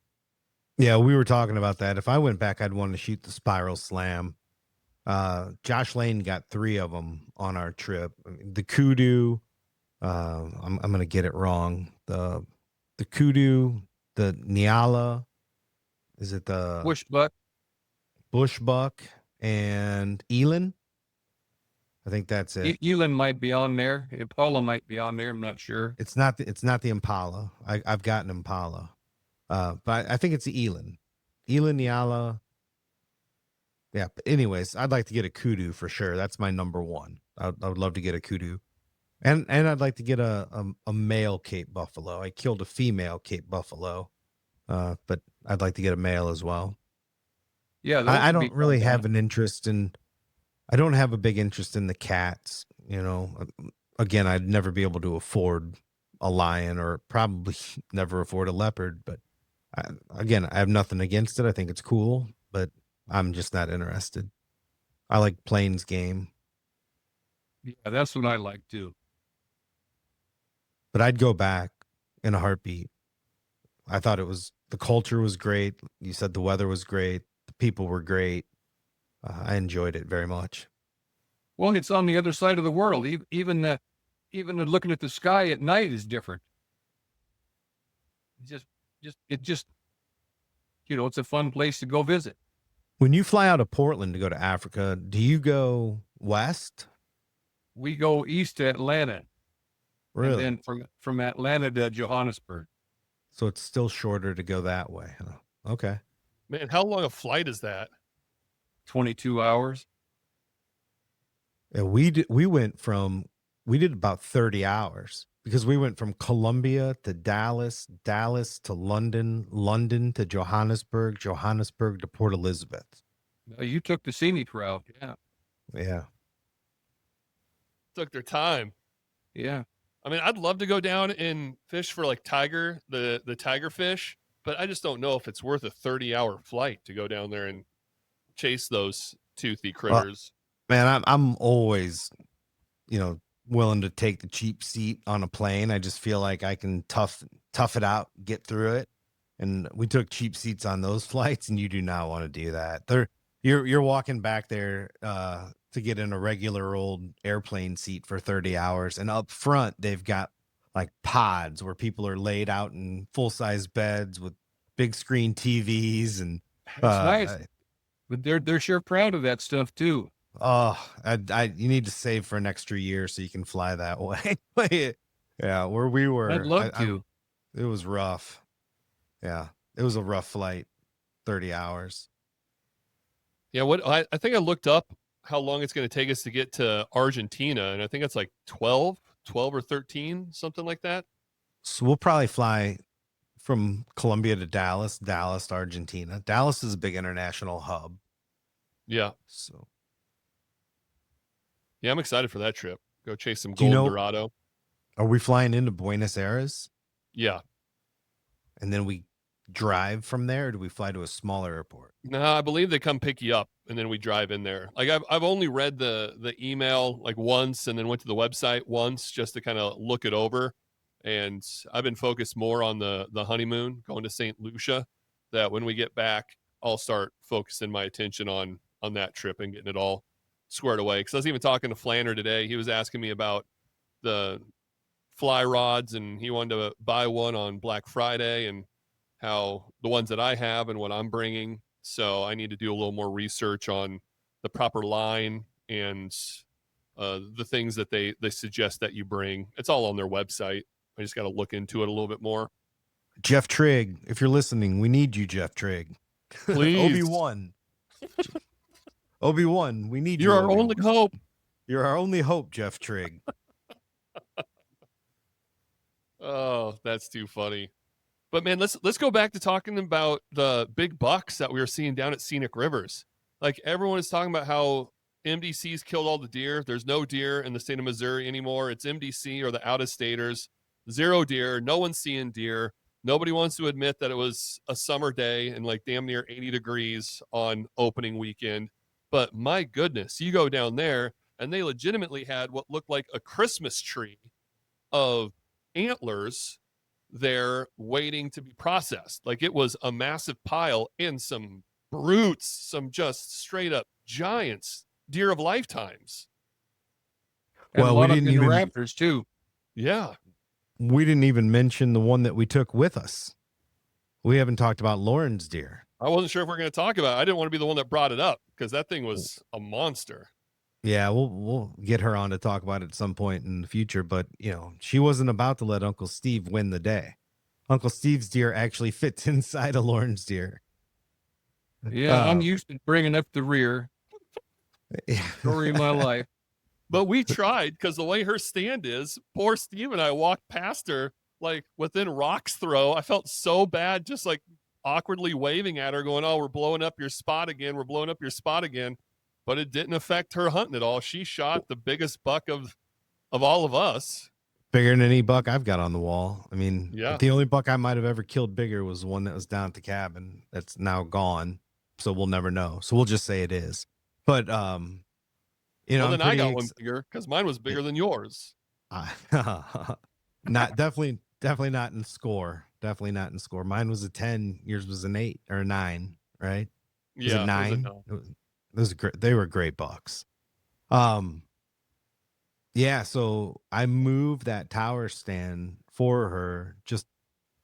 Yeah, we were talking about that. If I went back, I'd want to shoot the spiral slam. Josh Lane got 3 of them on our trip. The kudu, I'm gonna get it wrong. The kudu, the Nyala, is it the bushbuck and Elin? I think that's it. Elin might be on there. Impala might be on there. I'm not sure. It's not the Impala. I've got an Impala, but I think it's the Elin Nyala. Yeah, but anyways, I'd like to get a kudu for sure. That's my number one. I would love to get a kudu. And I'd like to get a male Cape buffalo. I killed a female Cape buffalo, but I'd like to get a male as well. Yeah, I don't really have an interest in. I don't have a big interest in the cats. Again, I'd never be able to afford a lion, or probably never afford a leopard. But I have nothing against it. I think it's cool, but I'm just not interested. I like plains game. Yeah, that's what I like too. But I'd go back in a heartbeat. I thought the culture was great. You said the weather was great. The people were great. I enjoyed it very much. Well, it's on the other side of the world. Even looking at the sky at night is different. It's a fun place to go visit. When you fly out of Portland to go to Africa, do you go west? We go east to Atlanta. Really? And then from Atlanta to Johannesburg. So it's still shorter to go that way. Huh? Okay. Man, how long a flight is that? 22 hours. Yeah, we did about 30 hours because we went from Colombia to Dallas, Dallas to London, London to Johannesburg, Johannesburg to Port Elizabeth. You took the scenic route. Yeah. Yeah. Took their time. Yeah. I mean, I'd love to go down and fish for like the tiger fish, but I just don't know if it's worth a 30-hour flight to go down there and chase those toothy critters. Man, I'm always, willing to take the cheap seat on a plane. I just feel like I can tough it out, get through it. And we took cheap seats on those flights, and you do not want to do that. You're walking back there to get in a regular old airplane seat for 30 hours, and up front they've got like pods where people are laid out in full-size beds with big screen TVs, and that's nice. But they're sure proud of that stuff too. Oh, you need to save for an extra year so you can fly that way. Yeah, where we were, I'd love to. It was rough. Yeah, it was a rough flight, 30 hours. Yeah, I think I looked up how long it's going to take us to get to Argentina, and I think it's like 12 or 13, something like that. So we'll probably fly from Colombia to Dallas to Argentina. Dallas is a big international hub. Yeah. So. Yeah, I'm excited for that trip. Go chase some gold Dorado. Are we flying into Buenos Aires? Yeah. And then we drive from there, or do we fly to a smaller airport? No, I believe they come pick you up and then we drive in there. Like I've only read the email like once and then went to the website once just to kind of look it over. And I've been focused more on the honeymoon, going to St. Lucia, that when we get back, I'll start focusing my attention on that trip and getting it all squared away. Because I was even talking to Flanner today. He was asking me about the fly rods, and he wanted to buy one on Black Friday, and how the ones that I have and what I'm bringing. So I need to do a little more research on the proper line and the things that they suggest that you bring. It's all on their website. I just got to look into it a little bit more. Jeff Trigg, if you're listening, we need you, Jeff Trigg. Please. Obi-Wan, we need you. You're our only hope. You're our only hope, Jeff Trigg. Oh, that's too funny. But man, let's go back to talking about the big bucks that we were seeing down at Scenic Rivers. Like everyone is talking about how MDC's killed all the deer. There's no deer in the state of Missouri anymore. It's MDC or the out-of-staters. 0 deer. No one's seeing deer. Nobody wants to admit that it was a summer day and like damn near 80 degrees on opening weekend. But my goodness, you go down there and they legitimately had what looked like a Christmas tree of antlers there waiting to be processed. Like it was a massive pile and some brutes, some just straight up giants, deer of lifetimes. And Well, a we lot of didn't even raptors too. Yeah. we didn't even mention the one that we took with us. We haven't talked about Lauren's deer. I wasn't sure if we're going to talk about it. I didn't want to be the one that brought it up because that thing was a monster. Yeah, we'll get her on to talk about it at some point in the future, but you know, she wasn't about to let Uncle Steve win the day. Uncle Steve's deer actually fits inside of Lauren's deer. Yeah, I'm used to bringing up the rear. Story of my life. But we tried because the way her stand is, poor Steve and I walked past her like within rock's throw. I felt so bad just like awkwardly waving at her going, oh, we're blowing up your spot again. We're blowing up your spot again. But it didn't affect her hunting at all. She shot the biggest buck of all of us. Bigger than any buck I've got on the wall. I mean, Yeah. the only buck I might have ever killed bigger was the one that was down at the cabin that's now gone. So we'll never know. So we'll just say it is. But you know, Well, I'm then I got pretty one bigger because mine was bigger than yours. not definitely not in score. Definitely not in score. Mine was a 10, yours was an 8 or a 9, right? Was Yeah. it 9? Those are great. They were great bucks. Yeah, so I moved that tower stand for her just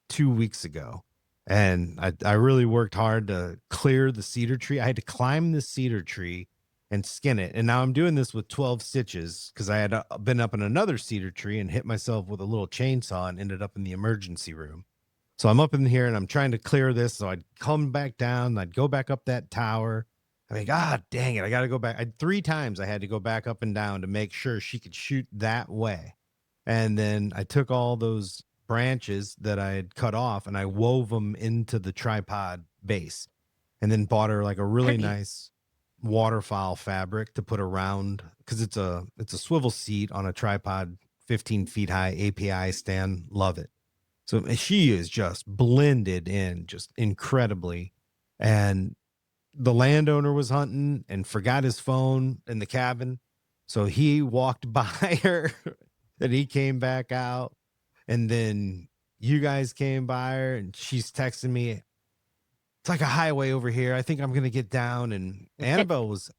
2 weeks ago. And I really worked hard to clear the cedar tree. I had to climb the cedar tree and skin it. And now I'm doing this with 12 stitches because I had been up in another cedar tree and hit myself with a little chainsaw and ended up in the emergency room. So I'm up in here and I'm trying to clear this. So I'd come back down, I'd go back up that tower. I mean, God dang it. I got to go back. 3 times I had to go back up and down to make sure she could shoot that way. And then I took all those branches that I had cut off and I wove them into the tripod base and then bought her like a really nice waterfowl fabric to put around because it's a swivel seat on a tripod, 15 feet high API stand. Love it. So she is just blended in just incredibly. And the landowner was hunting and forgot his phone in the cabin. So he walked by her and he came back out. And then you guys came by her and she's texting me, it's like a highway over here. I think I'm going to get down. And Annabelle was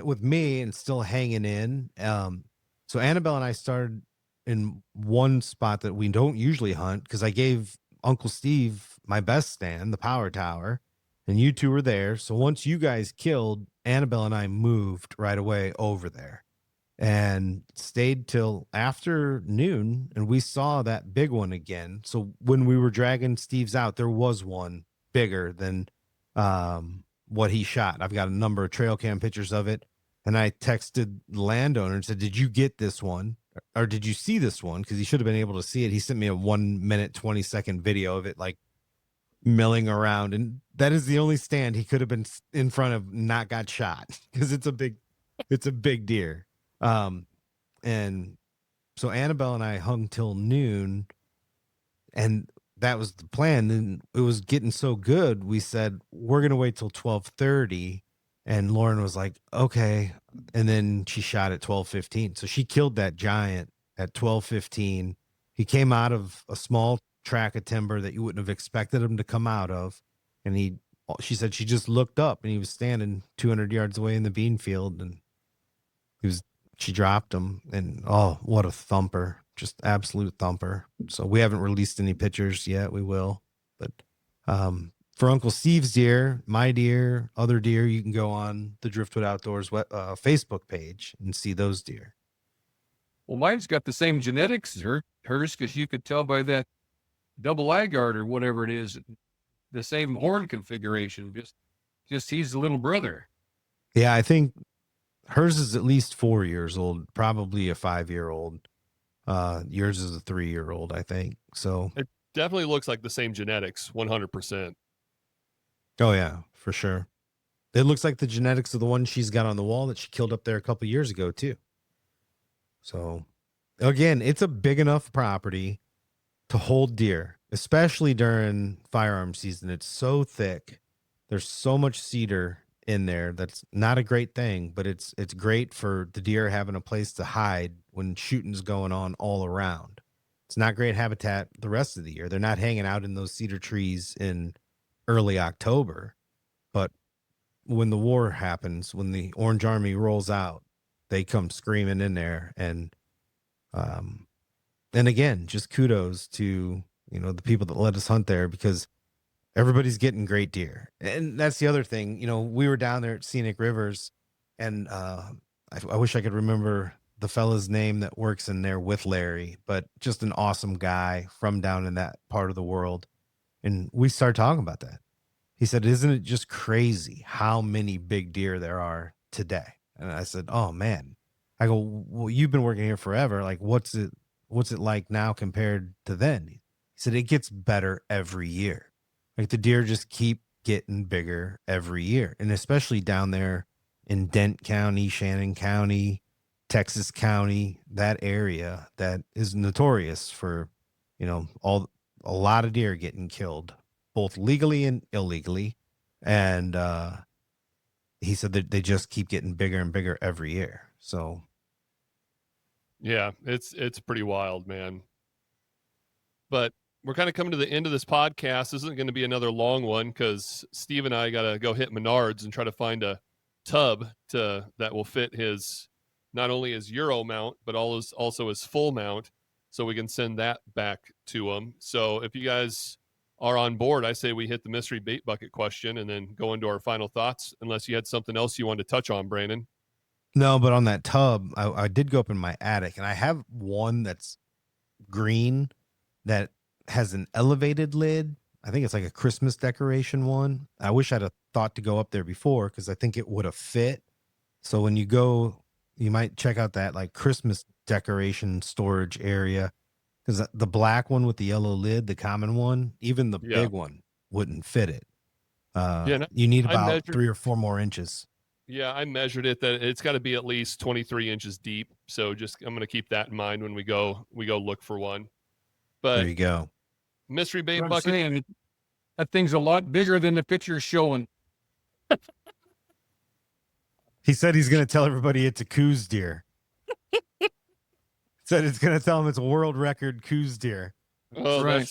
with me and still hanging in. So Annabelle and I started in one spot that we don't usually hunt because I gave Uncle Steve my best stand, the power tower, and you two were there. So once you guys killed, Annabelle and I moved right away over there and stayed till after noon, and we saw that big one again. So when we were dragging Steve's out, there was one bigger than what he shot. I've got a number of trail cam pictures of it, and I texted the landowner and said, did you get this one or did you see this one? Because he should have been able to see it. He sent me a 1 minute 20-second video of it like milling around, and that is the only stand he could have been in front of, not got shot, because it's a big deer. And so Annabelle and I hung till noon, and that was the plan. Then it was getting so good, we said we're gonna wait till 12:30, and Lauren was like, okay. And then she shot at 12:15, so she killed that giant at 12:15. He came out of a small track of timber that you wouldn't have expected him to come out of, and she said she just looked up and he was standing 200 yards away in the bean field, and she dropped him, and oh, what a thumper, just absolute thumper. So we haven't released any pictures yet. We will, but for Uncle Steve's deer, my deer, other deer, you can go on the Driftwood Outdoors Facebook page and see those deer. Well, mine's got the same genetics as hers, because you could tell by that double eye guard or whatever it is, the same horn configuration. Just he's the little brother. Yeah, I think hers is at least 4 years old, probably a 5-year-old. Yours is a 3-year-old, I think. So it definitely looks like the same genetics, 100%. Oh yeah, for sure. It looks like the genetics of the one she's got on the wall that she killed up there a couple years ago too. So again, it's a big enough property to hold deer, especially during firearm season. It's so thick. There's so much cedar in there. That's not a great thing, but it's great for the deer having a place to hide when shooting's going on all around. It's not great habitat the rest of the year. They're not hanging out in those cedar trees in early October, but when the war happens, when the Orange Army rolls out, they come screaming in there. And again, just kudos to, the people that let us hunt there, because everybody's getting great deer. And that's the other thing. We were down there at Scenic Rivers, and I wish I could remember the fella's name that works in there with Larry, but just an awesome guy from down in that part of the world. And we started talking about that. He said, "Isn't it just crazy how many big deer there are today?" And I said, "Oh man." I go, "Well, you've been working here forever. Like, what's it like now compared to then?" He said, "It gets better every year. Like, the deer just keep getting bigger every year." And especially down there in Dent County, Shannon County, Texas County, that area that is notorious for, a lot of deer getting killed, both legally and illegally. And he said that they just keep getting bigger and bigger every year. So yeah, it's pretty wild, man. But we're kind of coming to the end of this podcast. This isn't going to be another long one because Steve and I got to go hit Menards and try to find a tub that will fit his, not only his Euro mount, but also his full mount, so we can send that back to him. So if you guys are on board, I say we hit the mystery bait bucket question and then go into our final thoughts, unless you had something else you wanted to touch on, Brandon. no, but on that tub, I did go up in my attic, and I have one that's green that has an elevated lid. I think it's like a Christmas decoration one. I wish I'd have thought to go up there before, because I think it would have fit. So when you go, you might check out that like Christmas decoration storage area, because the black one with the yellow lid, the common one, even the big one wouldn't fit it. You need about 3 or 4 more inches. Yeah, I measured it that it's got to be at least 23 inches deep. So I'm going to keep that in mind when we go look for one. But there you go. Mystery bait I'm bucket. saying, that thing's a lot bigger than the picture's showing. He said he's going to tell everybody it's a coos deer. Said it's going to tell him it's a world record coos deer. Oh, right.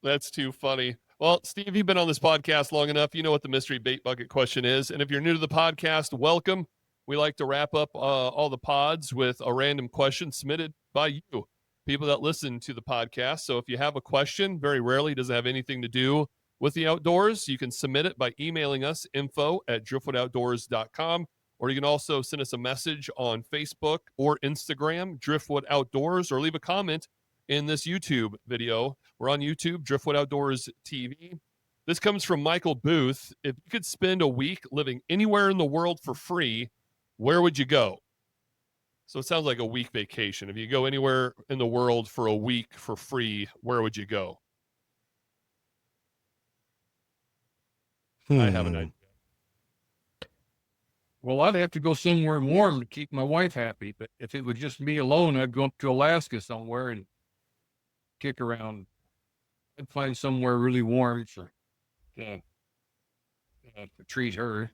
That's too funny. Well, Steve, you've been on this podcast long enough. You know what the mystery bait bucket question is. And if you're new to the podcast, welcome. We like to wrap up all the pods with a random question submitted by you, people that listen to the podcast. So if you have a question, very rarely does it have anything to do with the outdoors, you can submit it by emailing us, info@driftwoodoutdoors.com. Or you can also send us a message on Facebook or Instagram, Driftwood Outdoors, or leave a comment in this YouTube video. We're on YouTube, Driftwood Outdoors TV. This comes from Michael Booth. If you could spend a week living anywhere in the world for free, where would you go? So it sounds like a week vacation. If you go anywhere in the world for a week for free, where would you go? I have an idea. Well, I'd have to go somewhere warm to keep my wife happy. But if it was just me alone, I'd go up to Alaska somewhere and kick around. I'd find somewhere really warm to treat her.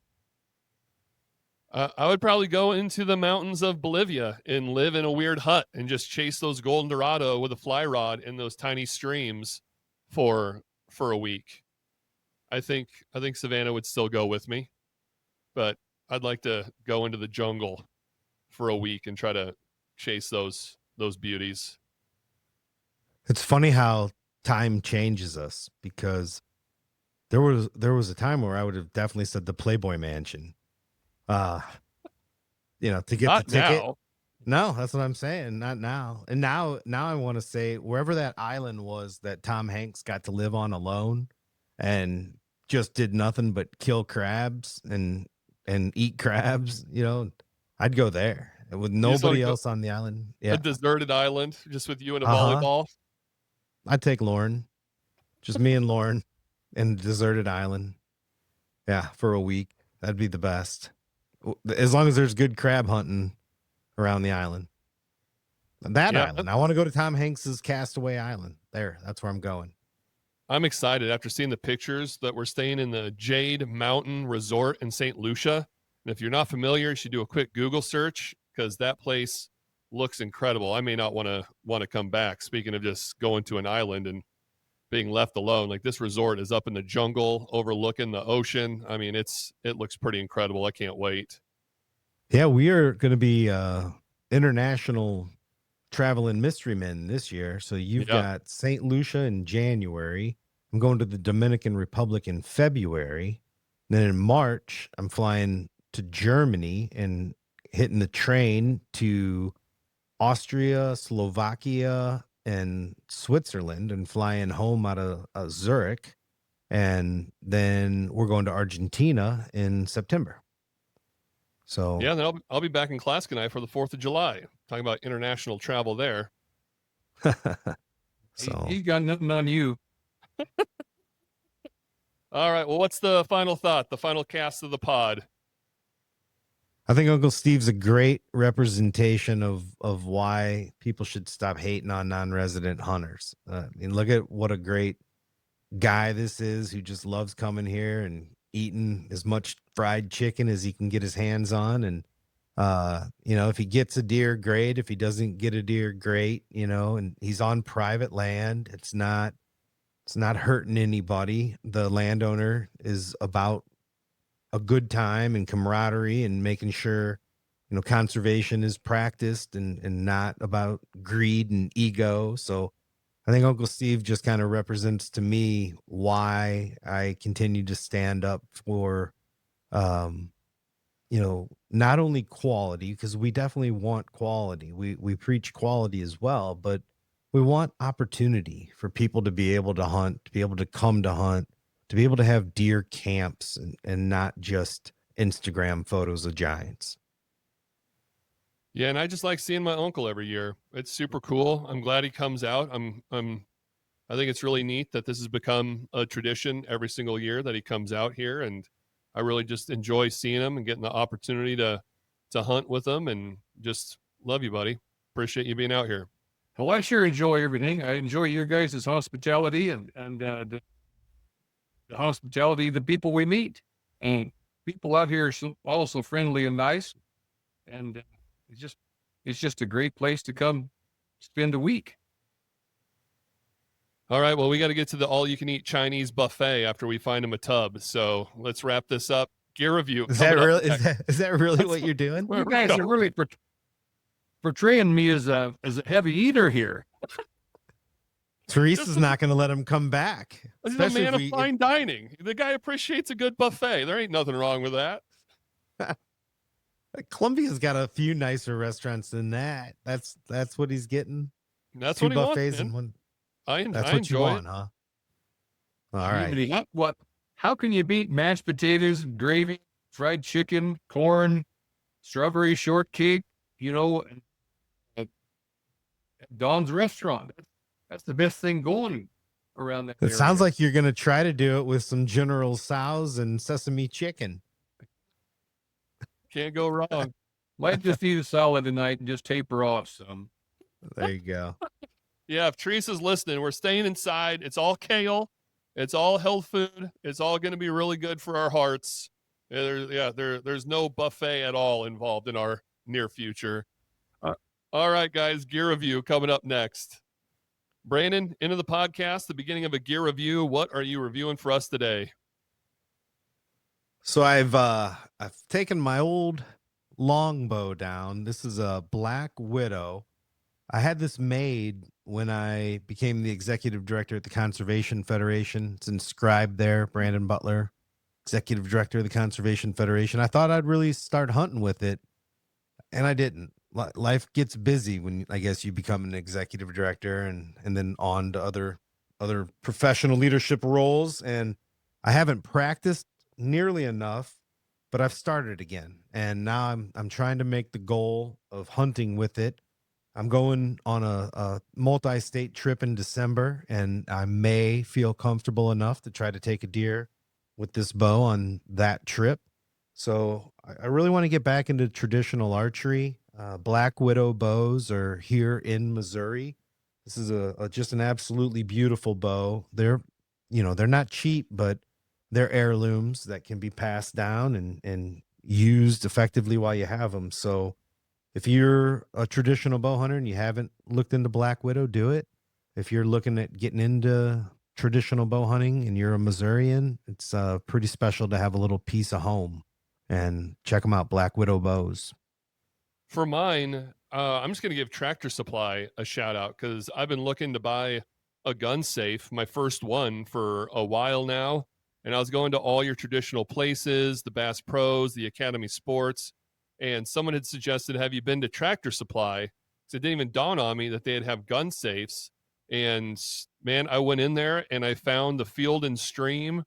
I would probably go into the mountains of Bolivia and live in a weird hut and just chase those golden dorado with a fly rod in those tiny streams for a week. I think Savannah would still go with me, but I'd like to go into the jungle for a week and try to chase those beauties. It's funny how time changes us, because there was a time where I would have definitely said the Playboy Mansion. To get Not the ticket. now. No, that's what I'm saying. Not now. And now I want to say wherever that island was that Tom Hanks got to live on alone and just did nothing but kill crabs and eat crabs, I'd go there with nobody else on the island. Yeah. A deserted island just with you and a volleyball. I'd take Lauren, just me and Lauren, in a deserted island. Yeah, for a week. That'd be the best. As long as there's good crab hunting around the island. That Yeah, island. I want to go to Tom Hanks's Castaway Island. That's where I'm going. I'm excited after seeing the pictures that we're staying in the Jade Mountain Resort in St. Lucia. And if you're not familiar, you should do a quick Google search because that place looks incredible. I may not want to come back. Speaking of just going to an island and being left alone, like this resort is up in the jungle overlooking the ocean. I mean, it looks pretty incredible. I can't wait. Yeah, we are going to be international traveling mystery men this year. So you've got St. Lucia in January. I'm going to the Dominican Republic in February. Then in March, I'm flying to Germany and hitting the train to Austria, Slovakia, and Switzerland and flying home out of Zurich. And then we're going to Argentina in September. So yeah, then I'll be back in Claskenai for the 4th of July. Talking about international travel there. so he got nothing on you. All right. Well, what's the final thought? The final cast of the pod. I think Uncle Steve's a great representation of why people should stop hating on non-resident hunters. I mean, look at what a great guy this is who just loves coming here and eating as much fried chicken as he can get his hands on. And, if he gets a deer, great. If he doesn't get a deer, great. And he's on private land. It's not hurting anybody. The landowner is about a good time and camaraderie and making sure, conservation is practiced and not about greed and ego. So I think Uncle Steve just kind of represents to me why I continue to stand up for, not only quality, because we definitely want quality. We preach quality as well, but we want opportunity for people to be able to hunt, to be able to come to hunt, to be able to have deer camps and not just Instagram photos of giants. Yeah, and I just like seeing my uncle every year. It's super cool. I'm glad he comes out. I think it's really neat that this has become a tradition every single year that he comes out here, and I really just enjoy seeing him and getting the opportunity to hunt with him, and just love you, buddy. Appreciate you being out here. Well, I sure enjoy everything. I enjoy your guys' hospitality and the hospitality of the people we meet. And people out here are also friendly and nice. And it's just a great place to come spend a week. All right. Well, we got to get to the all-you-can-eat Chinese buffet after we find him a tub. So let's wrap this up. Gear review. Is that really? Is that really what you're doing? You guys are really portraying me as a heavy eater here. Teresa's not going to let him come back. He's a man of fine dining. The guy appreciates a good buffet. There ain't nothing wrong with that. Columbia's got a few nicer restaurants than that. That's what he's getting. That's two what he buffets wants, in one. That's what enjoy you want, it. huh? All right. What? How can you beat mashed potatoes, gravy, fried chicken, corn, strawberry shortcake? At Don's restaurant. That's the best thing going around that area. It sounds like you're going to try to do it with some General Tso's and sesame chicken. Can't go wrong. Might just eat a salad tonight and just taper off some. There you go. Yeah, if Teresa's listening, we're staying inside. It's all kale. It's all health food. It's all going to be really good for our hearts. There's no buffet at all involved in our near future. All right, guys, gear review coming up next. Brandon, into the podcast, the beginning of a gear review. What are you reviewing for us today? So I've taken my old longbow down. This is a Black Widow. I had this made when I became the executive director at the Conservation Federation. It's inscribed there, Brandon Butler, executive director of the Conservation Federation. I thought I'd really start hunting with it, and I didn't. Life gets busy when I guess you become an executive director and then on to other professional leadership roles. And I haven't practiced nearly enough, but I've started again. And now I'm trying to make the goal of hunting with it. I'm going on a multi-state trip in December, and I may feel comfortable enough to try to take a deer with this bow on that trip. So I really want to get back into traditional archery. Black Widow bows are here in Missouri. This is just an absolutely beautiful bow. They're not cheap, but they're heirlooms that can be passed down and used effectively while you have them. So if you're a traditional bow hunter and you haven't looked into Black Widow, do it. If you're looking at getting into traditional bow hunting and you're a Missourian, it's pretty special to have a little piece of home. And check them out, Black Widow bows. For mine, I'm just going to give Tractor Supply a shout out because I've been looking to buy a gun safe, my first one, for a while now. And I was going to all your traditional places, the Bass Pros, the Academy Sports, and someone had suggested, have you been to Tractor Supply? So it didn't even dawn on me that they'd have gun safes. And man, I went in there and I found the Field and Stream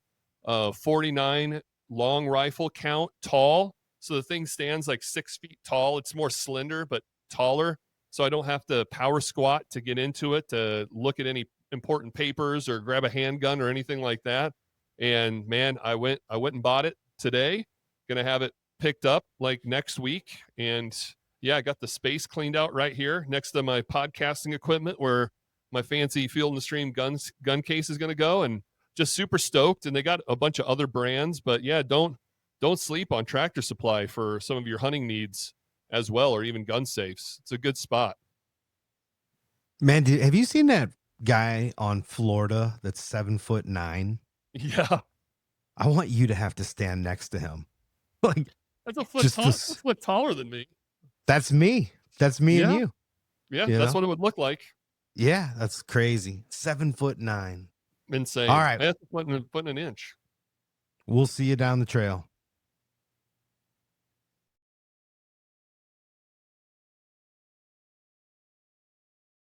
49 long rifle count tall. So the thing stands like 6 feet tall. It's more slender, but taller. So I don't have to power squat to get into it to look at any important papers or grab a handgun or anything like that. And man, I went and bought it today. Gonna have it picked up like next week. And yeah, I got the space cleaned out right here next to my podcasting equipment where my fancy Field and Stream gun case is gonna go, and just super stoked. And they got a bunch of other brands, but yeah, don't sleep on Tractor Supply for some of your hunting needs as well, or even gun safes. It's a good spot. Man, have you seen that guy on Florida that's 7'9"? Yeah, I want you to have to stand next to him. Like that's a foot taller than me. That's me. That's me and you. Yeah, that's what it would look like. Yeah, that's crazy. 7'9". Insane. All right. I have to put in an inch. We'll see you down the trail.